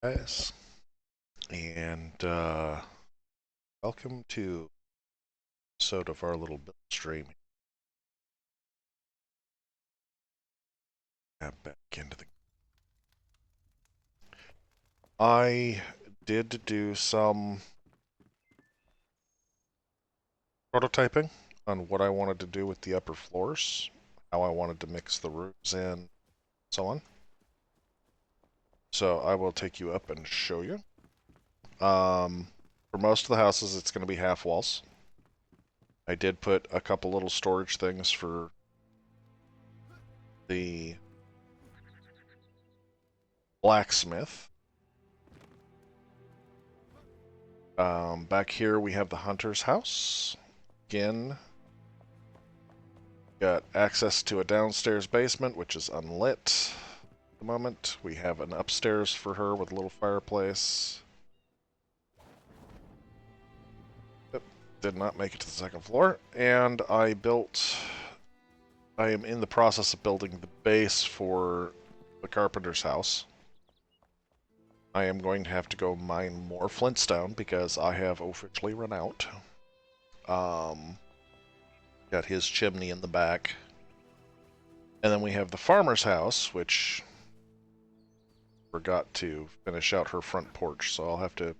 Guys, and welcome to episode of our little build stream. Back into the. I did do some prototyping on what I wanted to do with the upper floors, how I wanted to mix the roofs in, so on. So I will take you up and show you. For most of the houses, it's going to be half walls. I did put a couple little storage things for the blacksmith. Back here we have the hunter's house. Again, got access to a downstairs basement, which is unlit at the moment. We have an upstairs for her with a little fireplace. Yep, did not make it to the second floor. And I am in the process of building the base for the carpenter's house. I am going to have to go mine more flintstone because I have officially run out. Got his chimney in the back. And then we have the farmer's house, which forgot to finish out her front porch, so I'll have to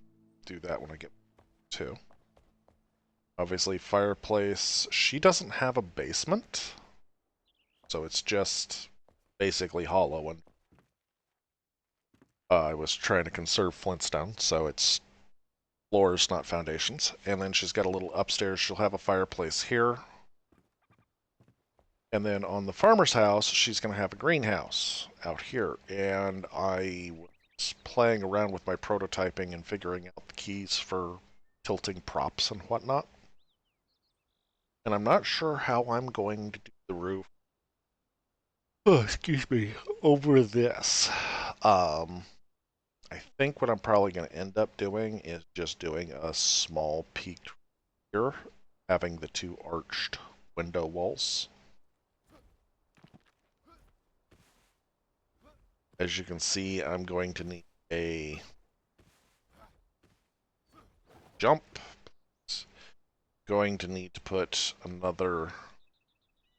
do that when I get to. Obviously, fireplace. She doesn't have a basement, so it's just basically hollow. And I was trying to conserve flintstone, so it's floors, not foundations. And then she's got a little upstairs. She'll have a fireplace here. And then on the farmer's house, she's going to have a greenhouse out here. And I was playing around with my prototyping and figuring out the keys for tilting props and whatnot. And I'm not sure how I'm going to do the roof. Oh, excuse me, over this. I think what I'm probably going to end up doing is just doing a small peaked here, having the two arched window walls. As you can see, I'm going to need a jump. Going to need to put another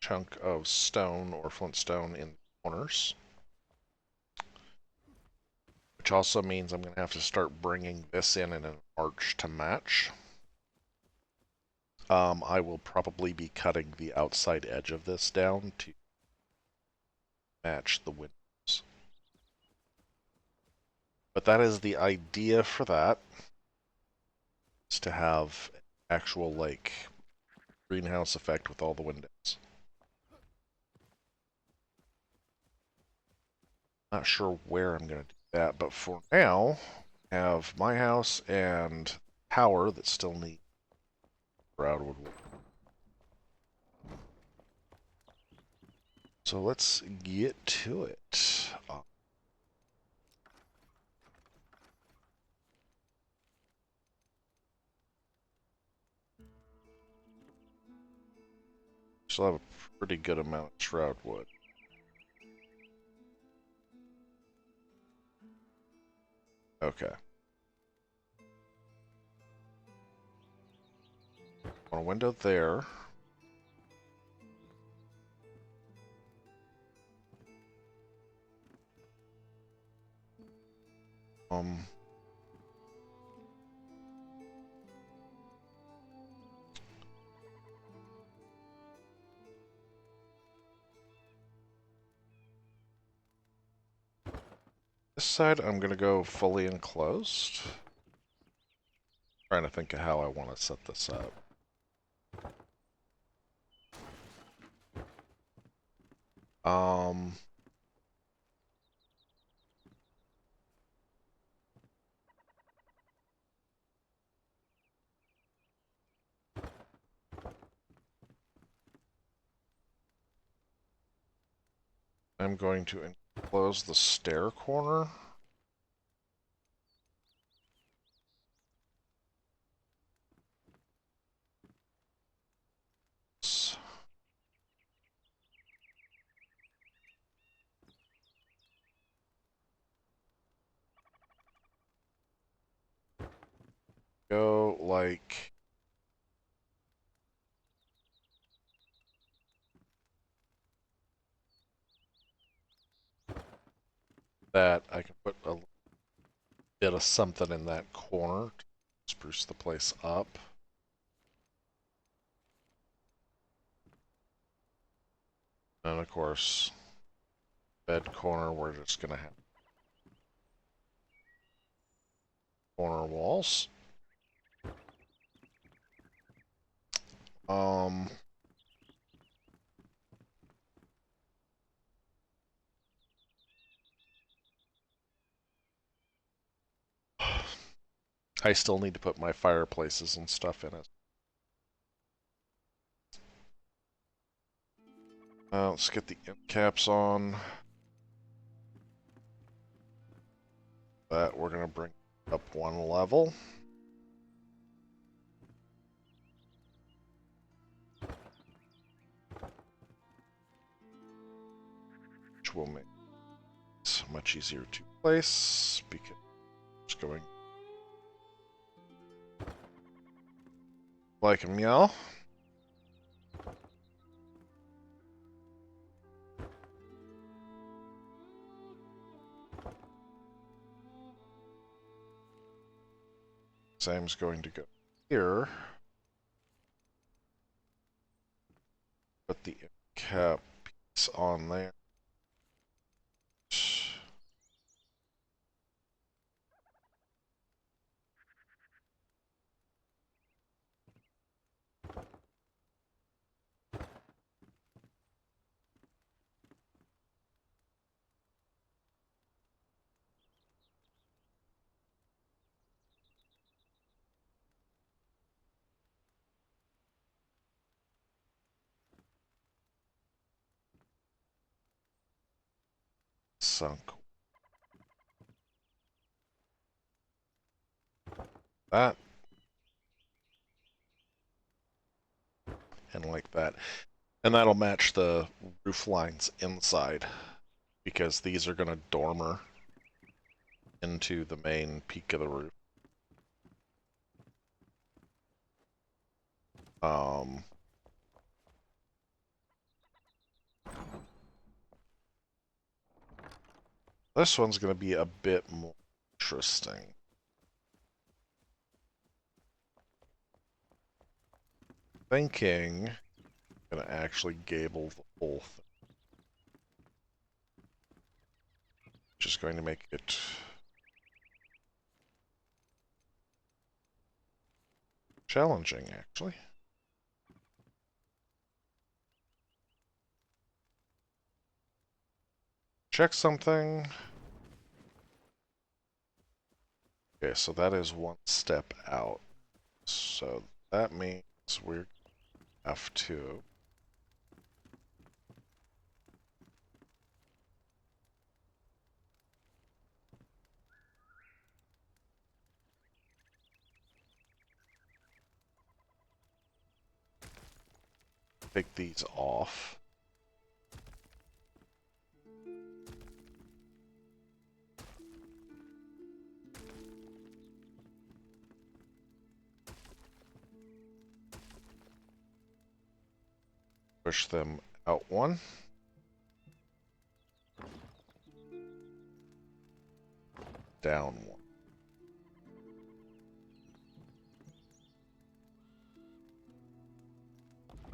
chunk of stone or flintstone in the corners. Which also means I'm going to have to start bringing this in an arch to match. I will probably be cutting the outside edge of this down to match the windows. But that is the idea for that. Is to have actual, like, greenhouse effect with all the windows. Not sure where I'm going to do that, but for now, I have my house and tower that still need Broadwood. So let's get to it. Still have a pretty good amount of shroud wood. Okay. On a window there. Um. This side, I'm going to go fully enclosed. Trying to think of how I want to set this up. Um, I'm going to enclose the stair corner. go like that. I can put a bit of something in that corner to spruce the place up. And of course, bed corner, we're just gonna have corner walls. I still need to put my fireplaces and stuff in it. Let's get the end caps on. That we're gonna bring up one level. Which will make it much easier to place because it's going like a meow. Same's going to go here. Put the cap piece on there. Sunk. That. And like that. And that'll match the roof lines inside because these are going to dormer into the main peak of the roof. This one's going to be a bit more interesting. Thinking I'm going to actually gable the whole thing. Which is going to make it challenging, actually. Check something. Okay, so that is one step out. So that means we're have to take these off. Push them out one. Down one.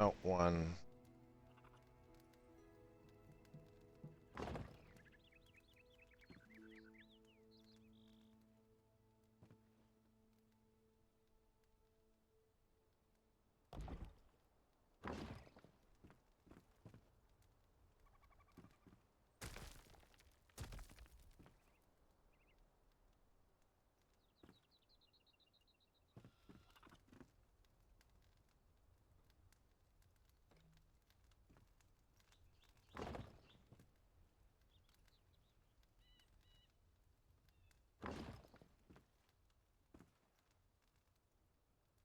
Out one.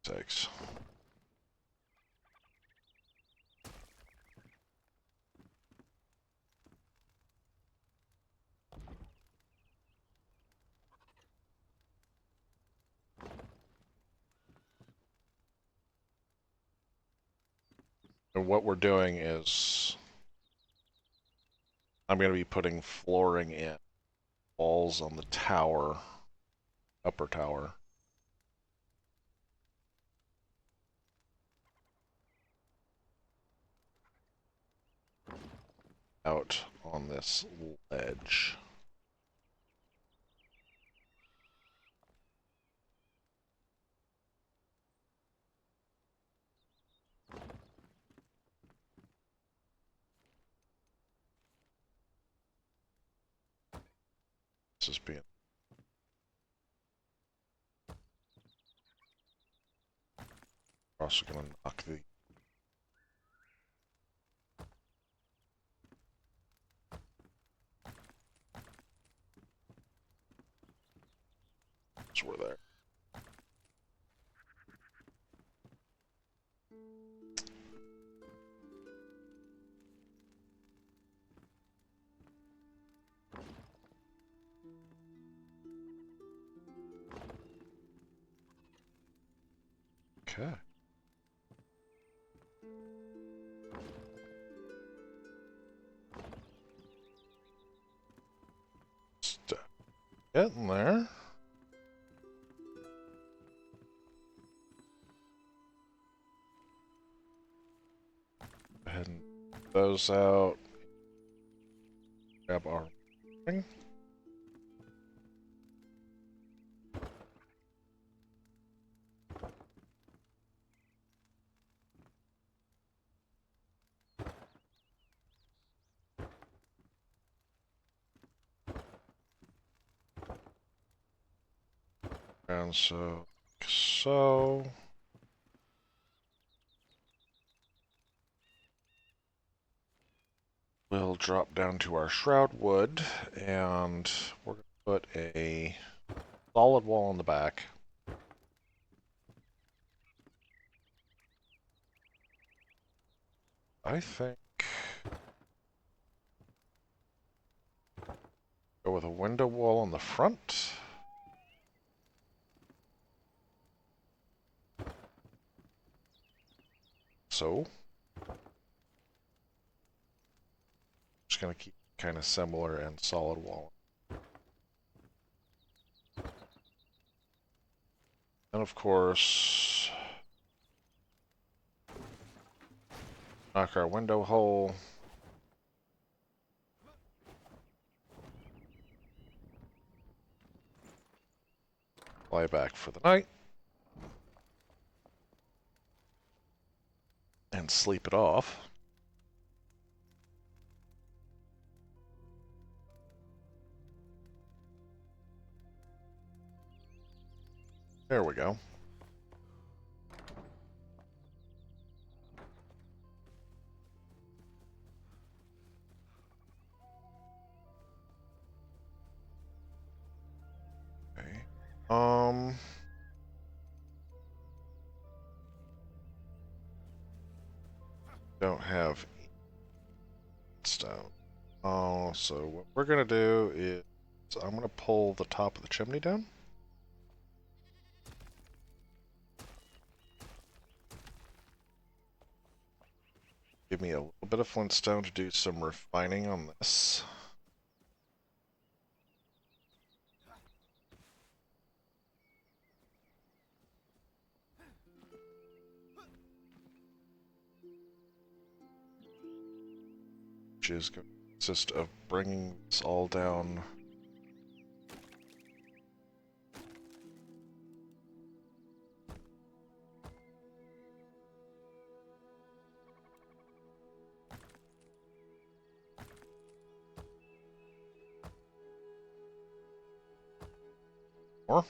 Six. And what we're doing is I'm going to be putting flooring in walls on the tower, upper tower. Out on this ledge. This is being also going to knock the we're there. Okay. Getting there. Go ahead and those out. Grab our ring. And so we'll drop down to our shroud wood, and we're going to put a solid wall in the back. I think go with a window wall on the front. So just going to keep kind of similar and solid wall. And of course, knock our window hole. Lie back for the night. And sleep it off. There we go. Okay. Don't have stone. Oh, so what we're gonna do is I'm gonna pull the top of the chimney down. Give me a little bit of flintstone to do some refining on this. Which is going to consist of bringing this all down. More.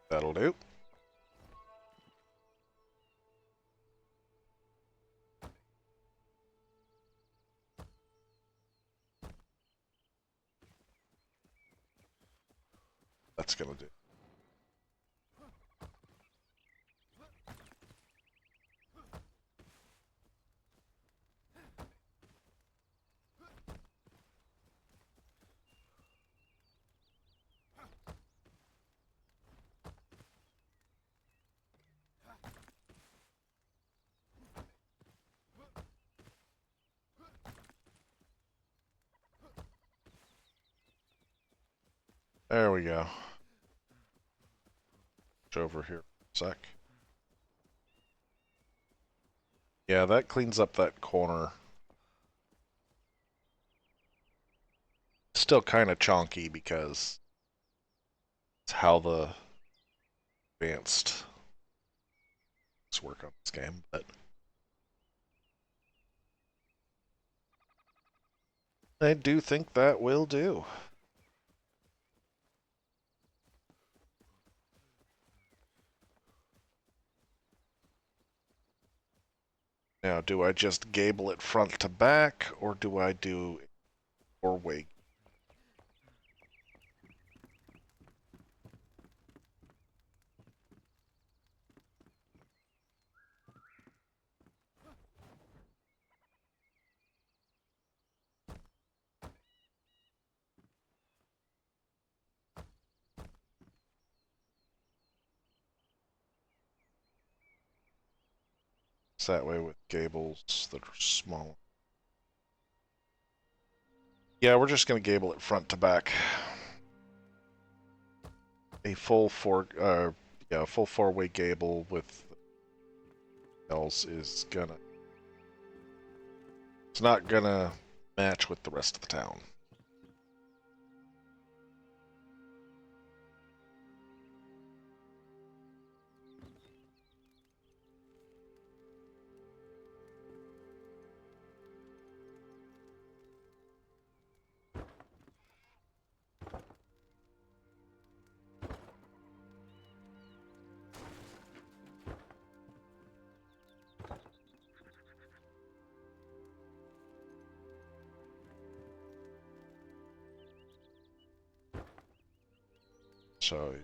That'll do. That's gonna do. There we go. Over here for a sec. Yeah, that cleans up that corner. Still kind of chonky because it's how the advanced work on this game, but I do think that will do. Now, do I just gable it front to back, or do I do four-way? It's that way with gables that are small. Yeah, we're just going to gable it front to back. A full full four-way gable with else is gonna. It's not gonna match with the rest of the town. So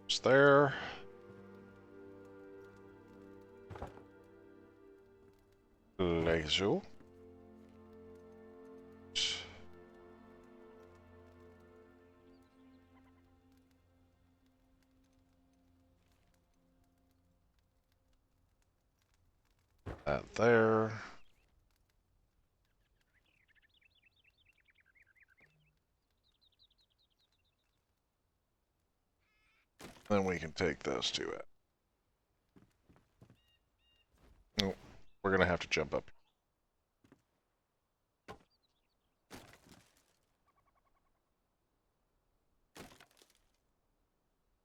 it's there. Like so. That there. Then we can take those two out. Oh, we're gonna have to jump up.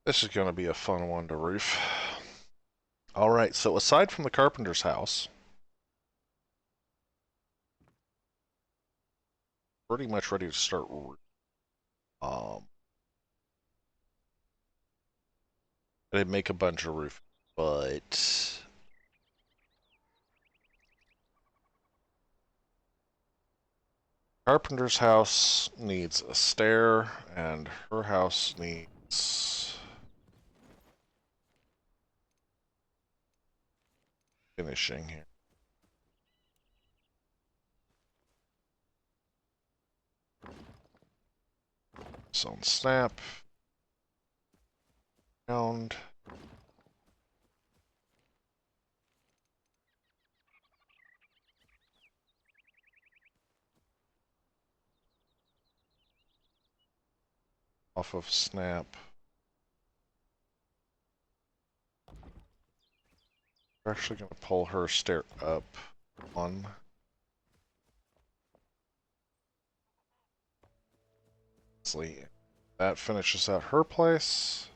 This is gonna be a fun one to roof. Alright, so aside from the carpenter's house, pretty much ready to start. I didn't make a bunch of roof, but carpenter's house needs a stair, and her house needs finishing here. So on snap. Round. Off of snap. We're actually going to pull her stair up one. That finishes out her place.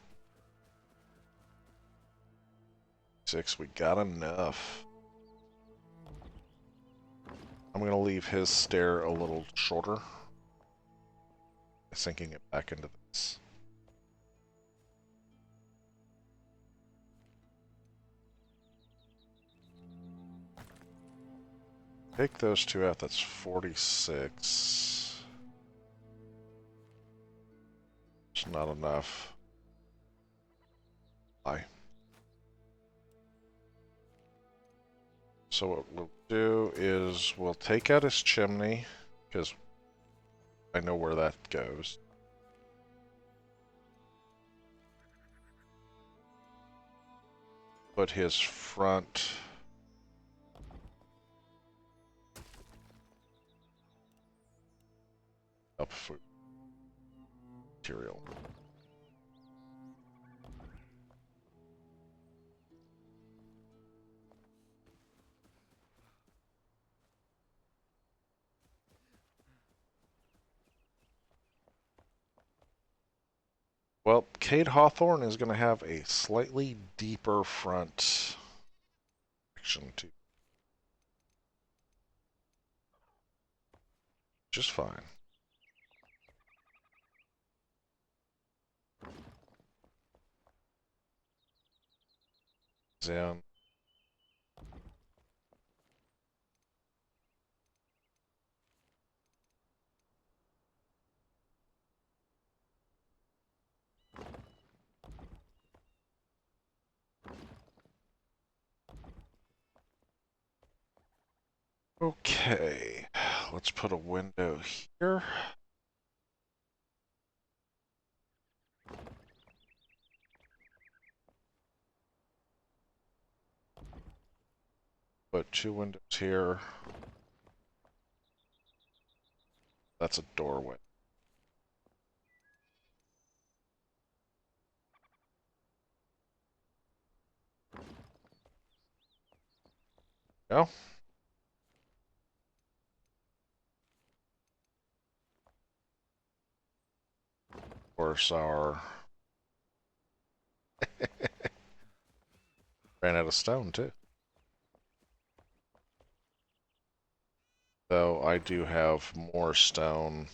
6, we got enough. I'm going to leave his stair a little shorter. Sinking it back into this. Take those two out, that's 46. It's not enough. Bye. So what we'll do is we'll take out his chimney, because I know where that goes. Put his front up food. material. Well, Cade Hawthorne is going to have a slightly deeper front section too. Just fine. In. Okay, let's put a window here. Put 2 windows here. That's a doorway. Go. Of course, our ran out of stone too. Though I do have more stone.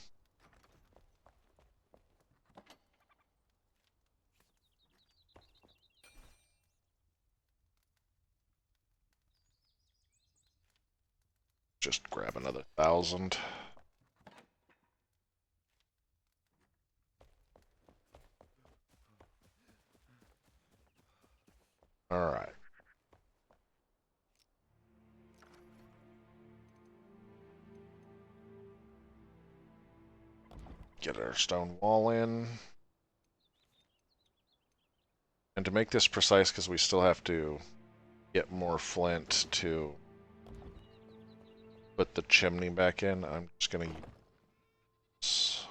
Just grab another 1,000. Alright. Get our stone wall in. And to make this precise, because we still have to get more flint to put the chimney back in, I'm just going to use...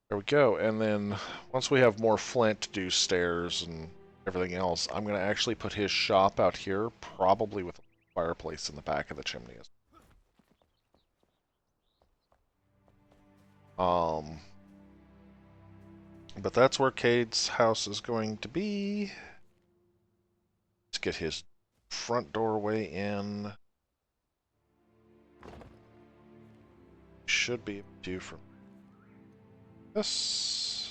There we go. And then once we have more flint to do stairs and everything else, I'm going to actually put his shop out here, probably with a fireplace in the back of the chimney. But that's where Cade's house is going to be. Let's get his front doorway in. Should be able to do from this.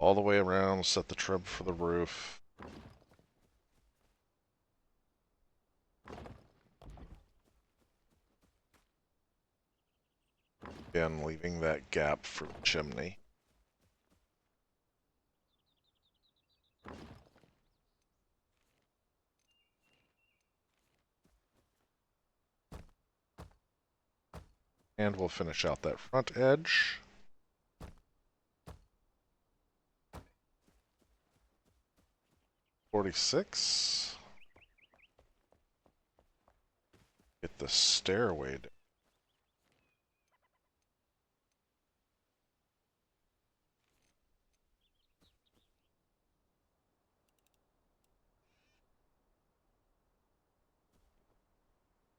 All the way around, set the trim for the roof. Again, leaving that gap for the chimney. And we'll finish out that front edge. $46. Get the stairway down.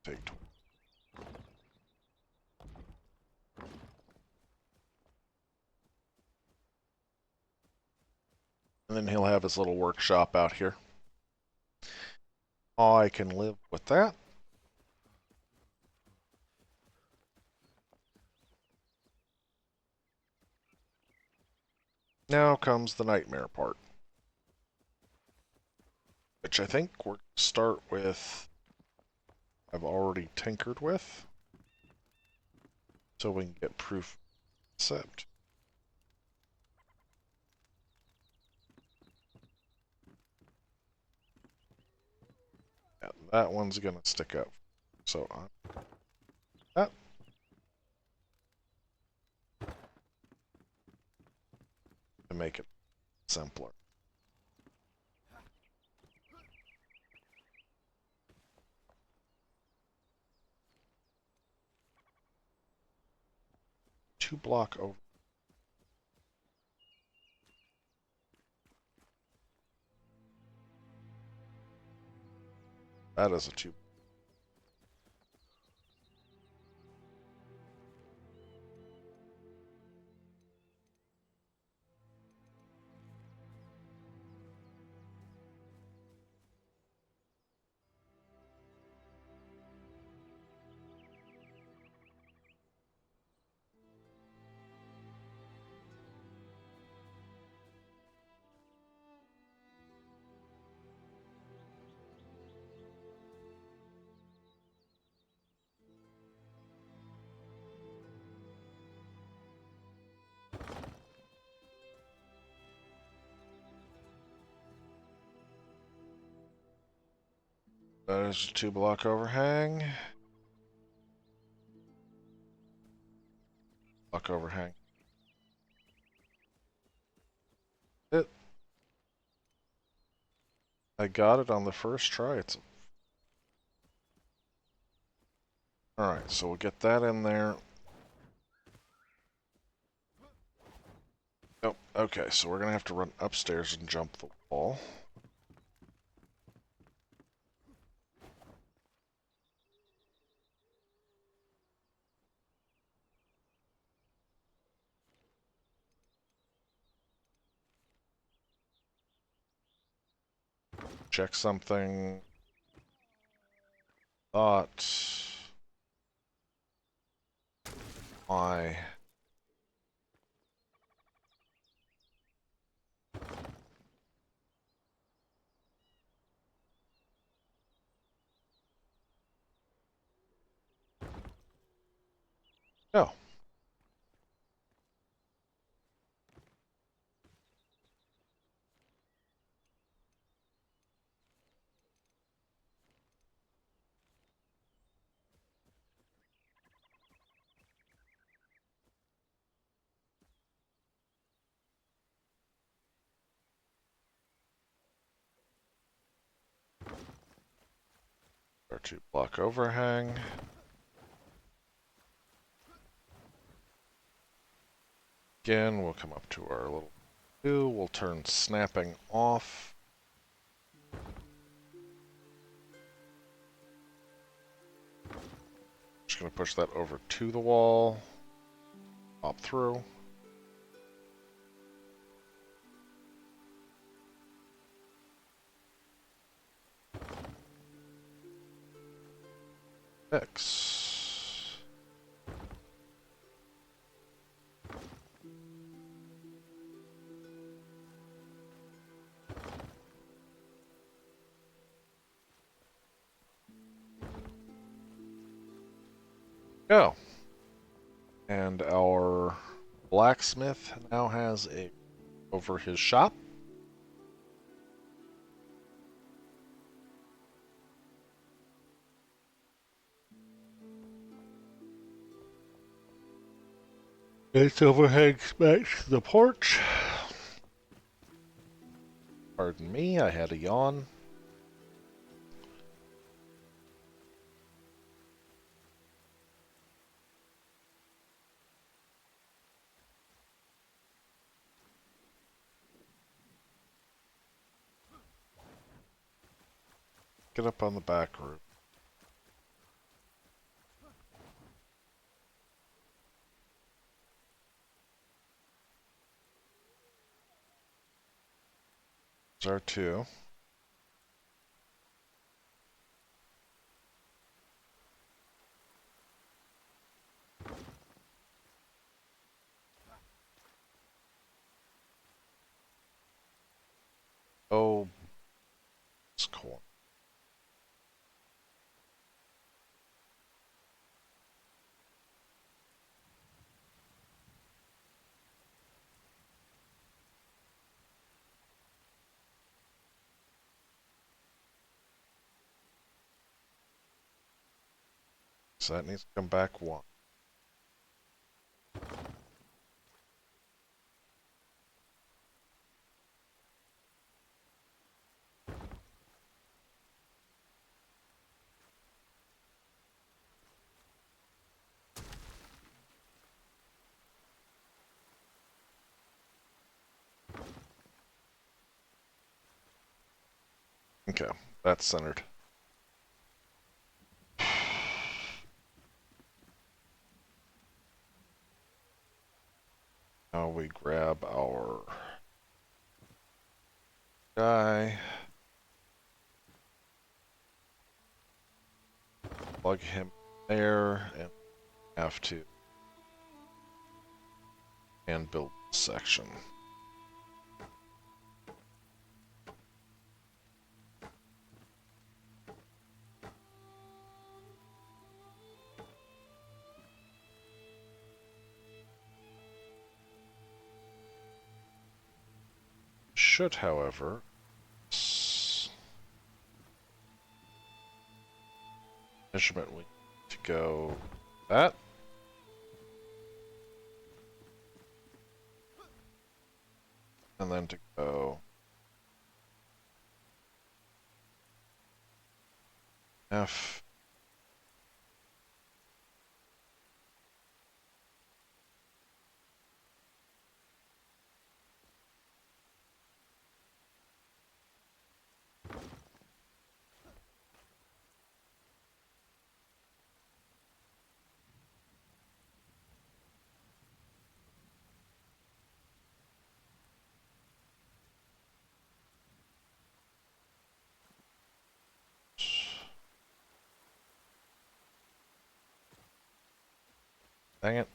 Take 20. And then he'll have his little workshop out here. I can live with that. Now comes the nightmare part. Which I think we're going to start with, I've already tinkered with. So we can get proof of concept. Yeah, that one's going to stick up. So that. make it simpler. Two block over. That is a two. That is a two block overhang. Block overhang. I got it on the first try. Alright, so we'll get that in there. Oh, okay, so we're gonna have to run upstairs and jump the wall. Check something. Thought. Why? No. Our two block overhang. Again, we'll come up to our little two. We'll turn snapping off. Just gonna push that over to the wall. Pop through. X. Go. And our blacksmith now has a over his shop. Its overhang smacks the porch. Pardon me, I had a yawn. Get up on the back roof. There's our two. Oh, it's cool. So that needs to come back one. Okay, that's centered. Now we grab our guy, plug him there, and have to hand build this section. Should, however, measurement we need to go that. And then to go F. Dang it.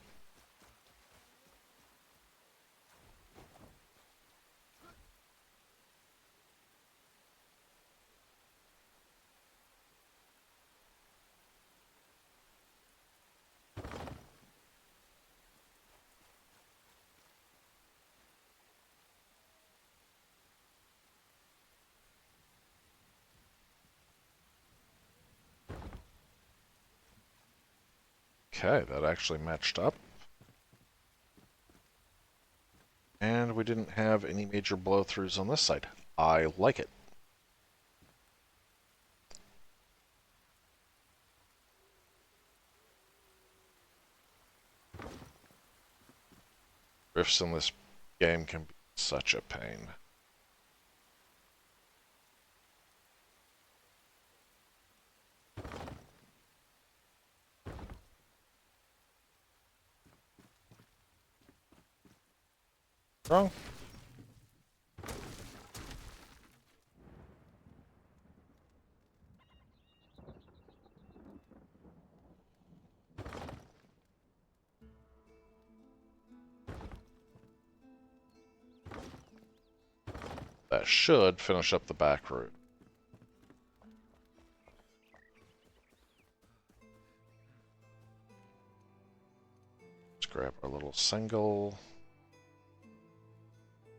Okay, that actually matched up. And we didn't have any major blow-throughs on this side. I like it. Rifts in this game can be such a pain. Wrong. That should finish up the back route. Let's grab our little single.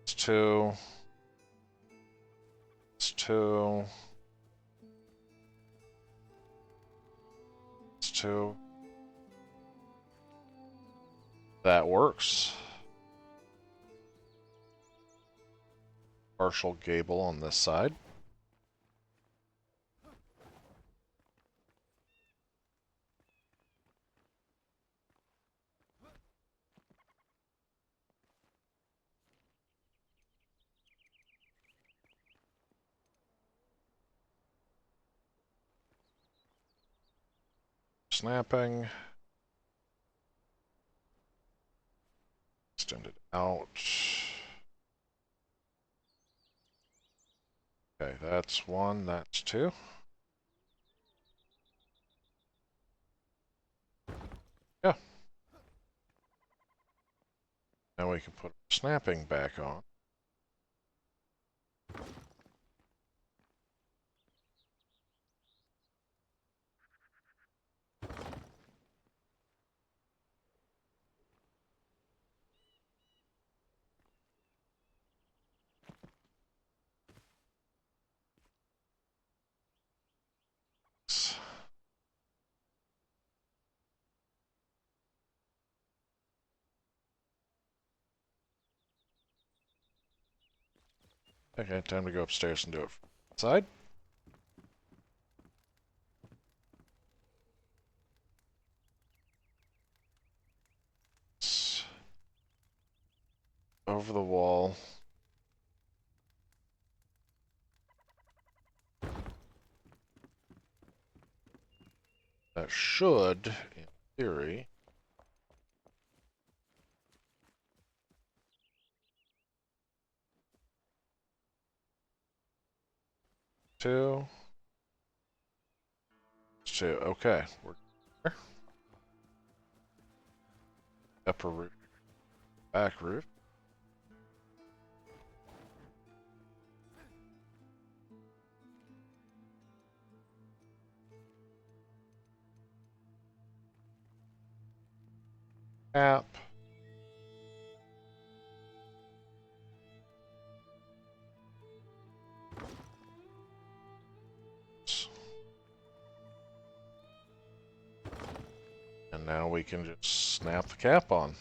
It's two. It's two. It's two. That works. Partial gable on this side. Snapping. Extend it out. Okay, that's one, that's two. Yeah. Now we can put snapping back on. Okay, time to go upstairs and do it from the side. Over the wall. that should, in theory, two, okay. We're there. Upper roof, back roof. Cap. And now we can just snap the cap on.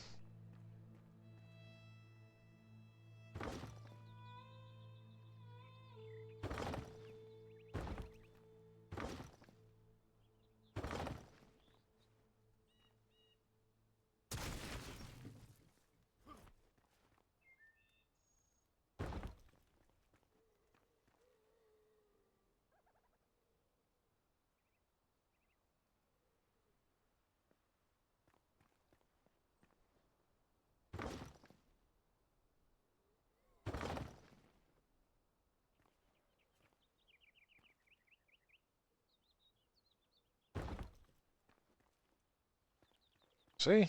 See?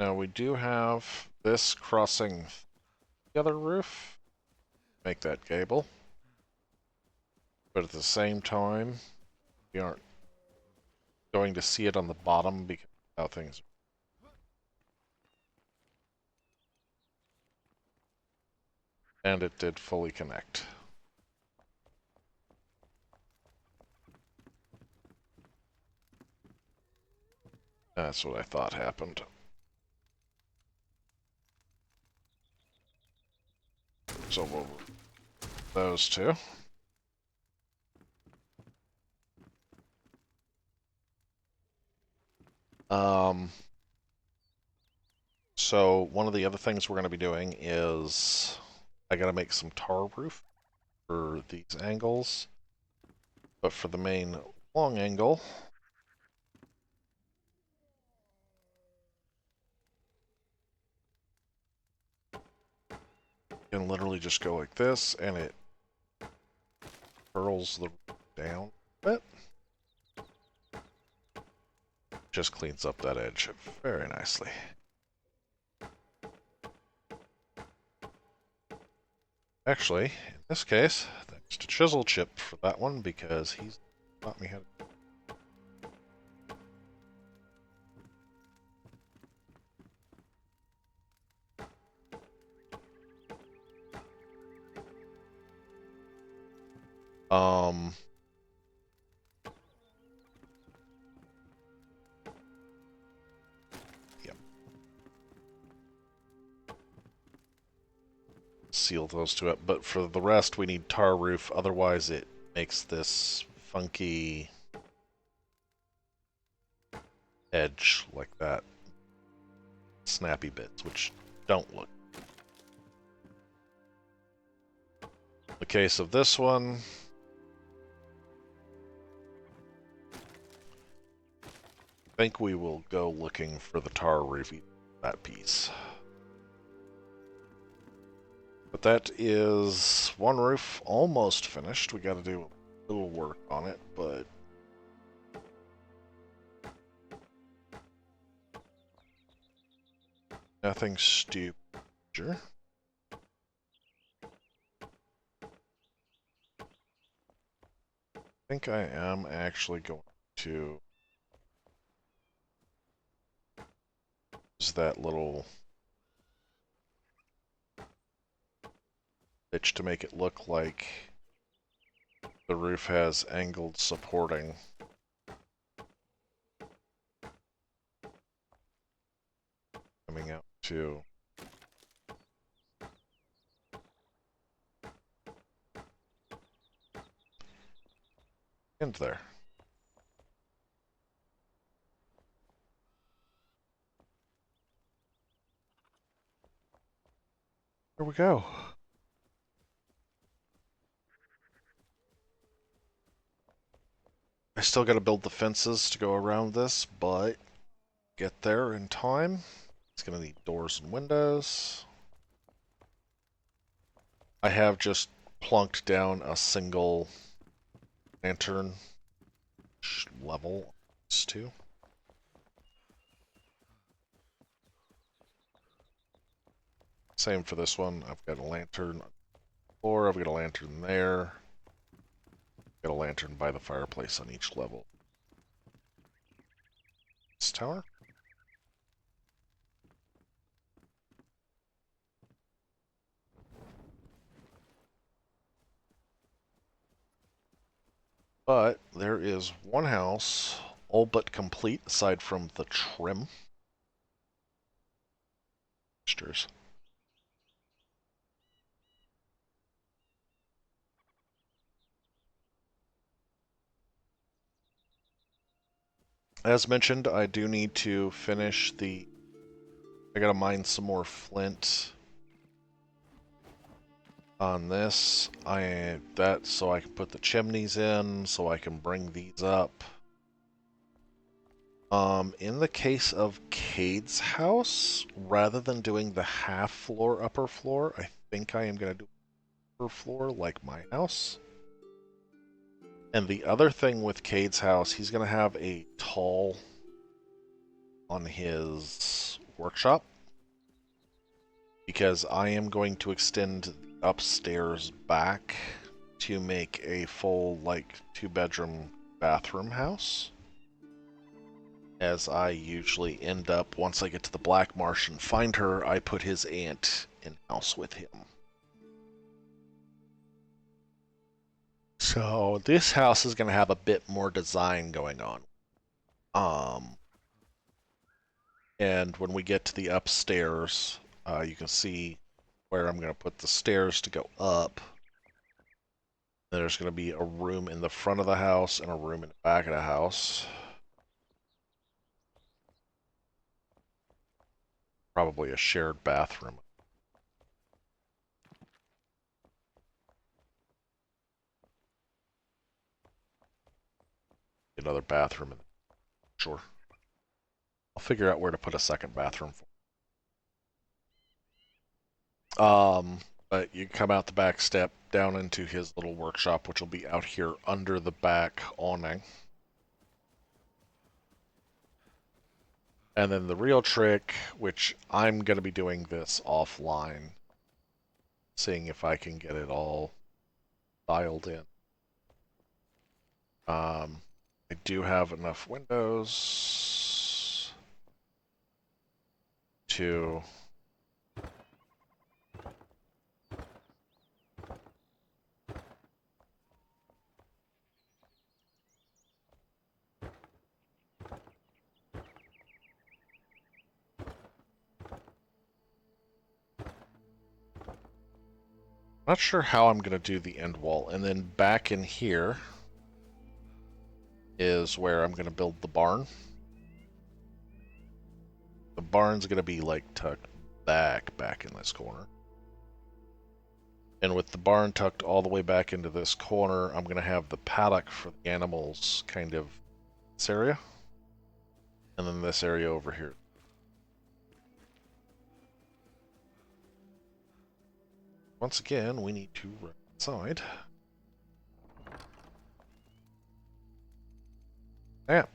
Now we do have this crossing the other roof. Make that gable. But at the same time, we aren't going to see it on the bottom because of how things. And it did fully connect. That's what I thought happened. So we'll those two. So one of the other things we're going to be doing is I got to make some tar roof for these angles. But for the main long angle, you can literally just go like this and it curls the roof down a bit. Just cleans up that edge very nicely. Actually, in this case, thanks to Chisel Chip for that one because he's taught me how to. Yep. Seal those two up, but for the rest we need tar roof, otherwise it makes this funky edge like that. Snappy bits, which don't look. In the case of this one, I think we will go looking for the tar roof, that piece. But that is one roof almost finished. We got to do a little work on it, but nothing stupid. Sure. I think I am actually going to use that little pitch to make it look like the roof has angled supporting. Coming out to end there. Here we go. I still got to build the fences to go around this, but get there in time. It's going to need doors and windows. I have just plunked down a single lantern level. These two. Same for this one. I've got a lantern on the floor. I've got a lantern there. Got a lantern by the fireplace on each level. This tower. But there is one house, all but complete, aside from the trim. Fixtures. As mentioned, I do need to finish the... I gotta mine some more flint on this. So I can put the chimneys in, so I can bring these up. In the case of Cade's house, rather than doing the half floor upper floor, I think I am gonna do upper floor like my house. And the other thing with Cade's house, he's gonna have a tall on his workshop, because I am going to extend upstairs back to make a full, like, 2-bedroom bathroom house. As I usually end up, once I get to the Black Marsh and find her, I put his aunt in-house with him. So this house is going to have a bit more design going on. And when we get to the upstairs, you can see where I'm going to put the stairs to go up. There's going to be a room in the front of the house and a room in the back of the house. Probably a shared bathroom. Another bathroom in the... Sure. I'll figure out where to put a second bathroom. But you come out the back step down into his little workshop, which will be out here under the back awning. And then the real trick, which I'm going to be doing this offline, seeing if I can get it all dialed in. I do have enough windows to... Not sure how I'm going to do the end wall. And then back in here is where I'm going to build the barn. The barn's going to be like tucked back in this corner. And with the barn tucked all the way back into this corner, I'm going to have the paddock for the animals kind of this area. And then this area over here. Once again, we need to run inside. Yeah.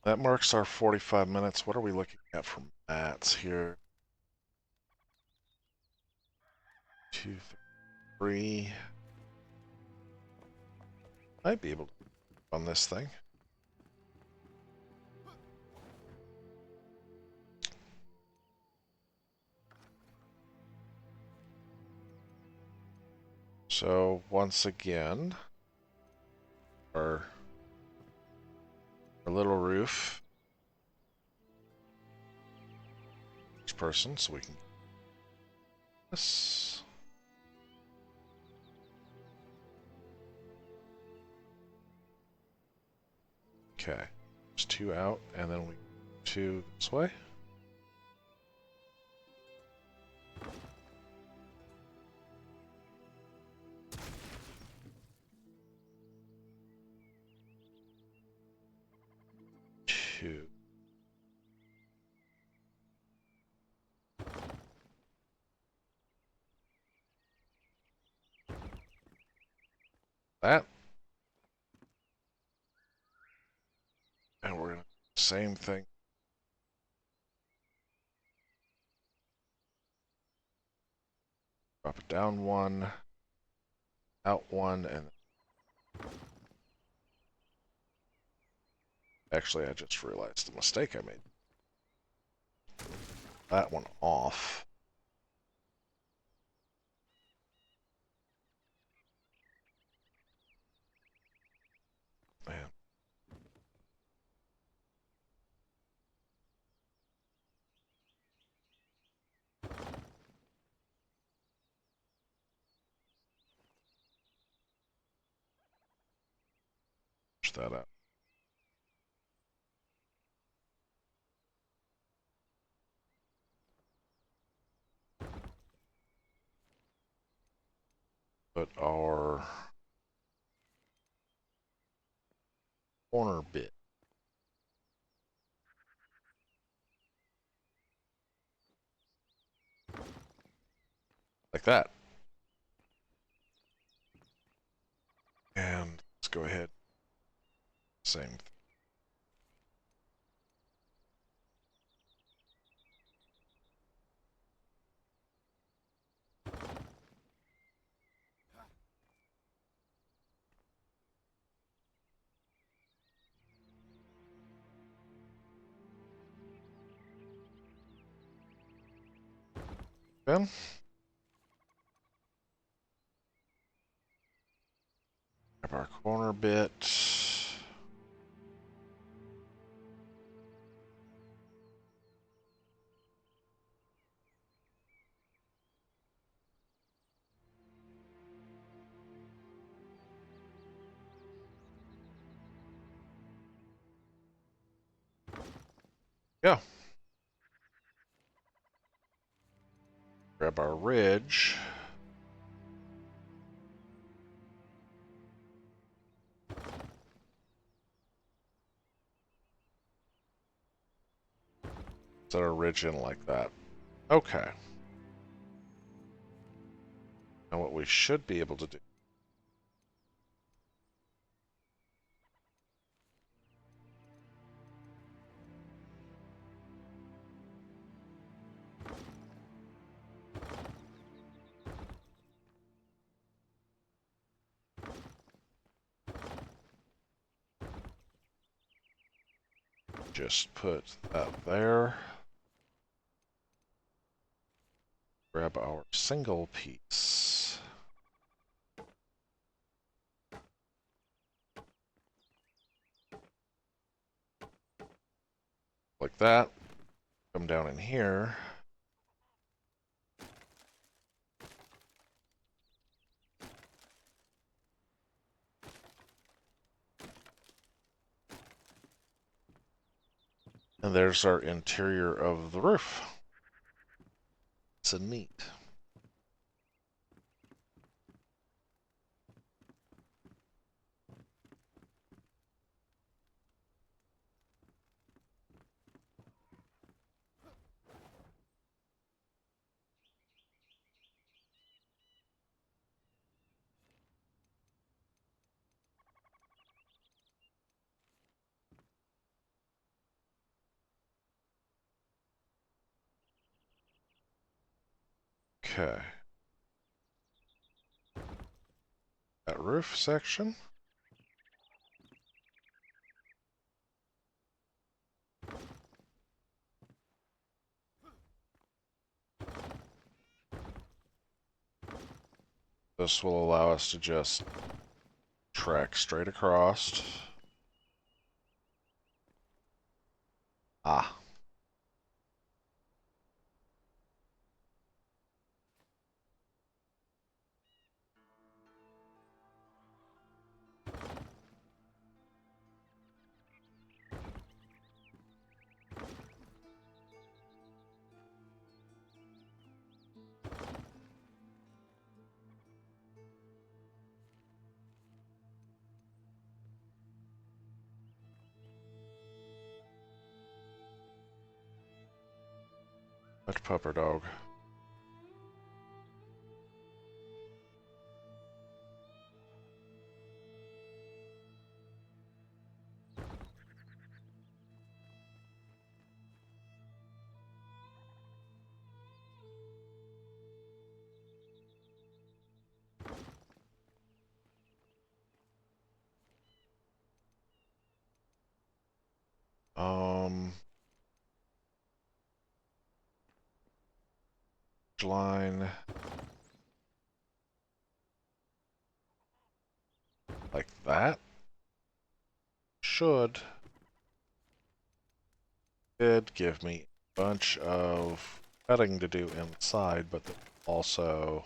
That marks our 45 minutes. What are we looking at for mats here? 2, 3. Might be able to on this thing. So once again, our little roof. Each person, so we can get this. Okay, there's 2 out, and then we to this way. Two. That. And we're going to same thing. Drop it down one, out one, and actually I just realized the mistake I made. That one off. Man. Push that up. Put our corner bit. Like that. And let's go ahead. Same thing. Ben? Grab our corner bit. Yeah. Grab our ridge. Set our ridge in like that. Okay. Now what we should be able to do. Just put that there. Grab our single piece. Like that. Come down in here. And there's our interior of the roof. It's a neat. Okay. That roof section. This will allow us to just track straight across. Ah. Much pupper dog. Line like that should did give me a bunch of cutting to do inside, but also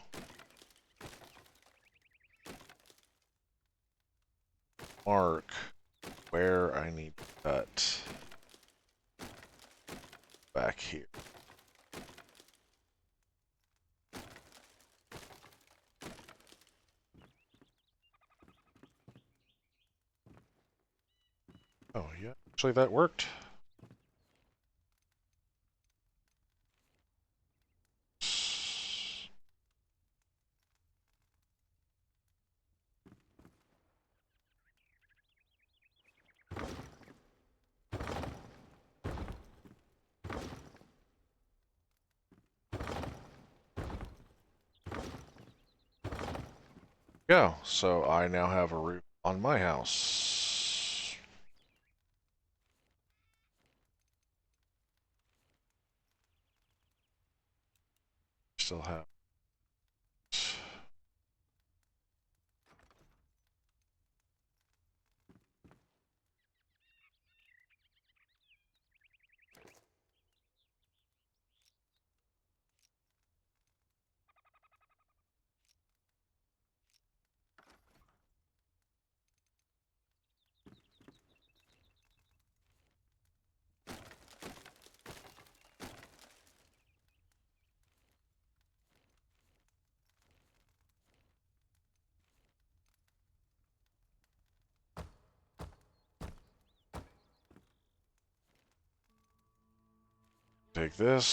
mark where I need to cut back here. Oh yeah, actually that worked. Go. So I now have a roof on my house. Still have. Take this.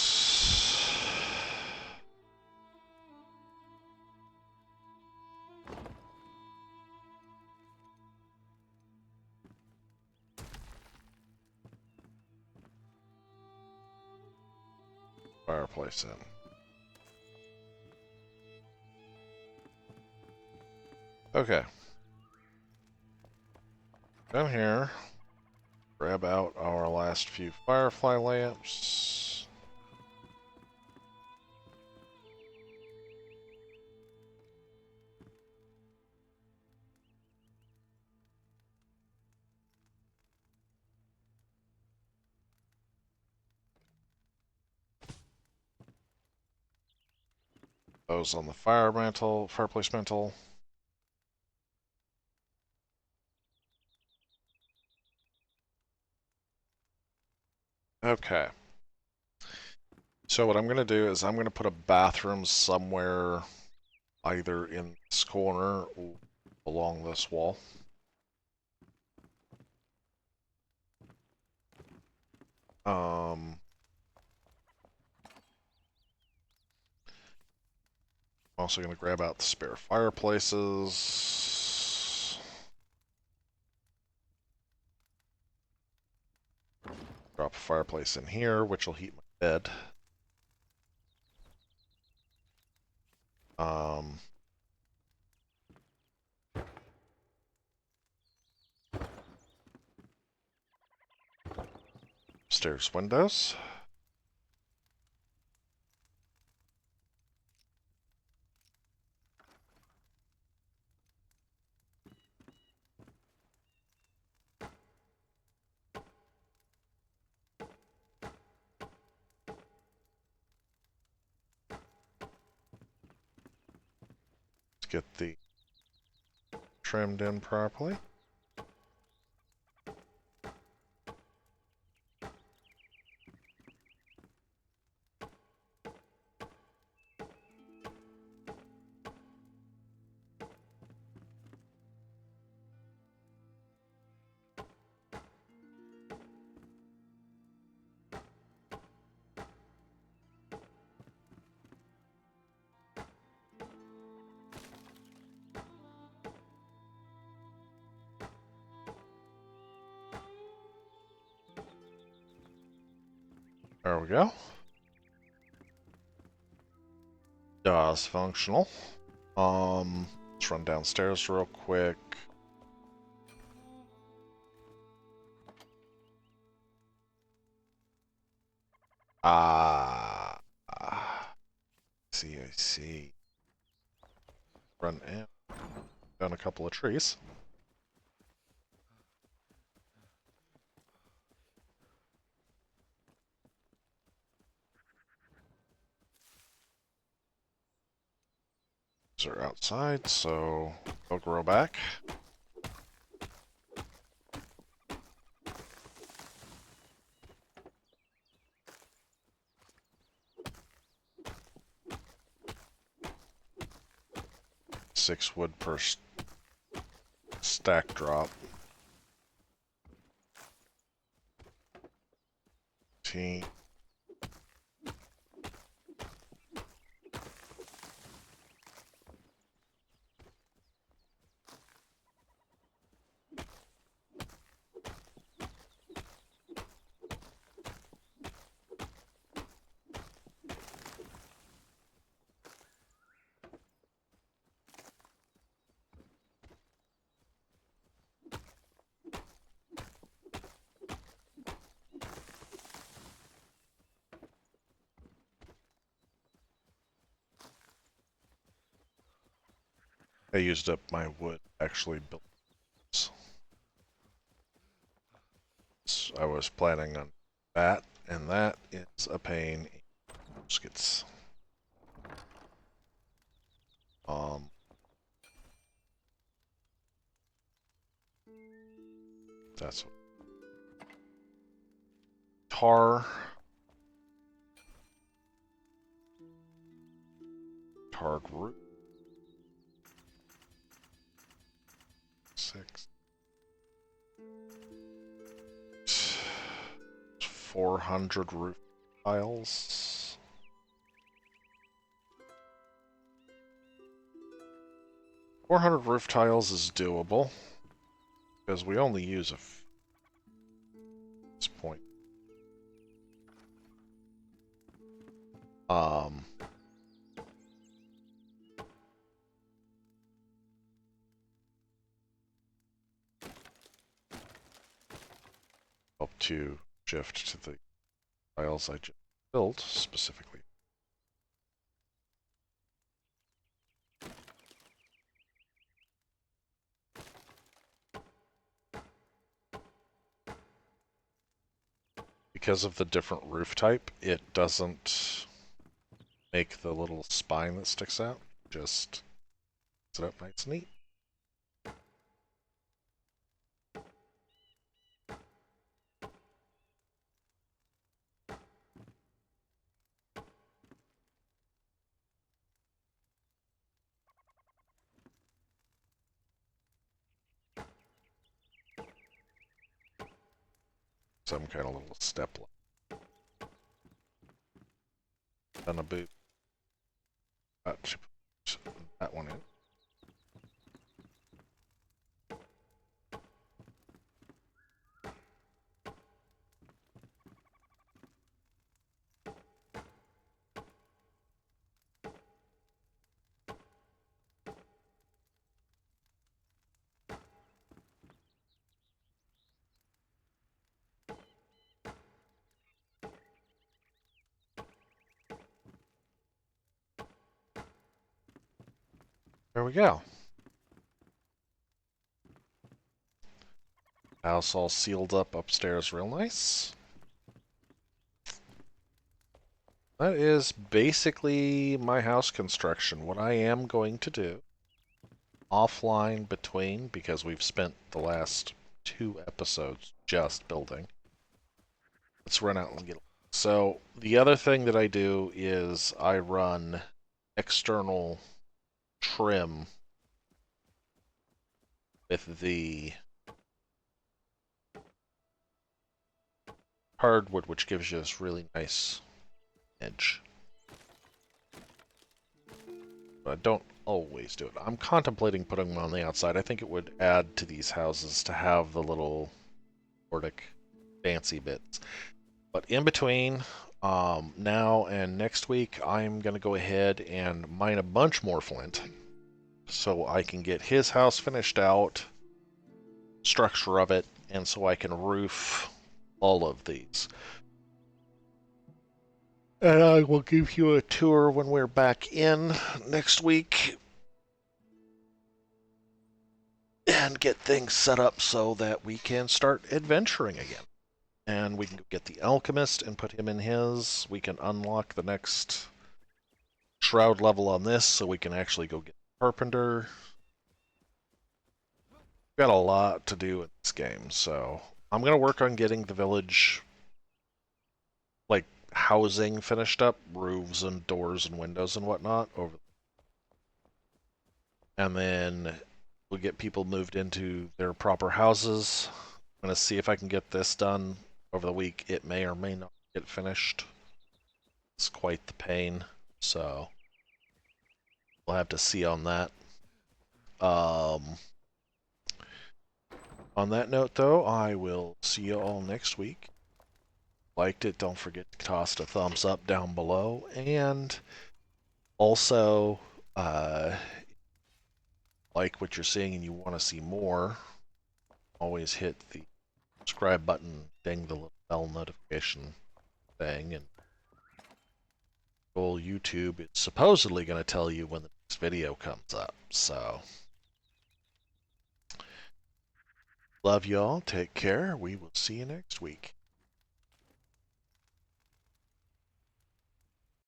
Fireplace in. Okay. Down here, grab out our last few firefly lamps. Those on the fireplace mantle. Okay. So what I'm going to do is I'm going to put a bathroom somewhere either in this corner or along this wall. I'm also going to grab out the spare fireplaces. Drop a fireplace in here, which will heat my bed. Stairs windows. Let's get the trimmed in properly. There we go. DOS functional. Let's run downstairs real quick. I see. Run in. Down a couple of trees. These are outside, so they'll grow back. Six wood per stack drop. 15. I used up my wood, actually built this. So I was planning on that, and that is a pain in biscuits. That's what. Tarred root. 6. 400 roof tiles. Roof tiles is doable because we only use at this point. Help to shift to the tiles I just built specifically. Because of the different roof type, it doesn't make the little spine that sticks out. Just set up nice and neat. Some kind of little step. Then a boot. That one in. There we go. House all sealed up upstairs real nice. That is basically my house construction. What I am going to do, offline between, because we've spent the last 2 episodes just building. Let's run out and get. So the other thing that I do is I run external trim with the hardwood, which gives you this really nice edge. But I don't always do it. I'm contemplating putting them on the outside. I think it would add to these houses to have the little Nordic fancy bits. But in between, Now and next week, I'm going to go ahead and mine a bunch more flint so I can get his house finished out, structure of it, and so I can roof all of these. And I will give you a tour when we're back in next week and get things set up so that we can start adventuring again. And we can get the alchemist and put him in his. We can unlock the next shroud level on this so we can actually go get the carpenter. We've got a lot to do in this game, so I'm going to work on getting the village, like, housing finished up, roofs and doors and windows and whatnot, and then we'll get people moved into their proper houses. I'm going to see if I can get this done over the week. It may or may not get finished. It's quite the pain, so we'll have to see on that. On that note, though, I will see you all next week. Liked it, don't forget to toss a thumbs up down below, and also, like what you're seeing and you want to see more, always hit the subscribe button, ding the little bell notification thing, and well, YouTube is supposedly going to tell you when the next video comes up. So, love y'all. Take care. We will see you next week.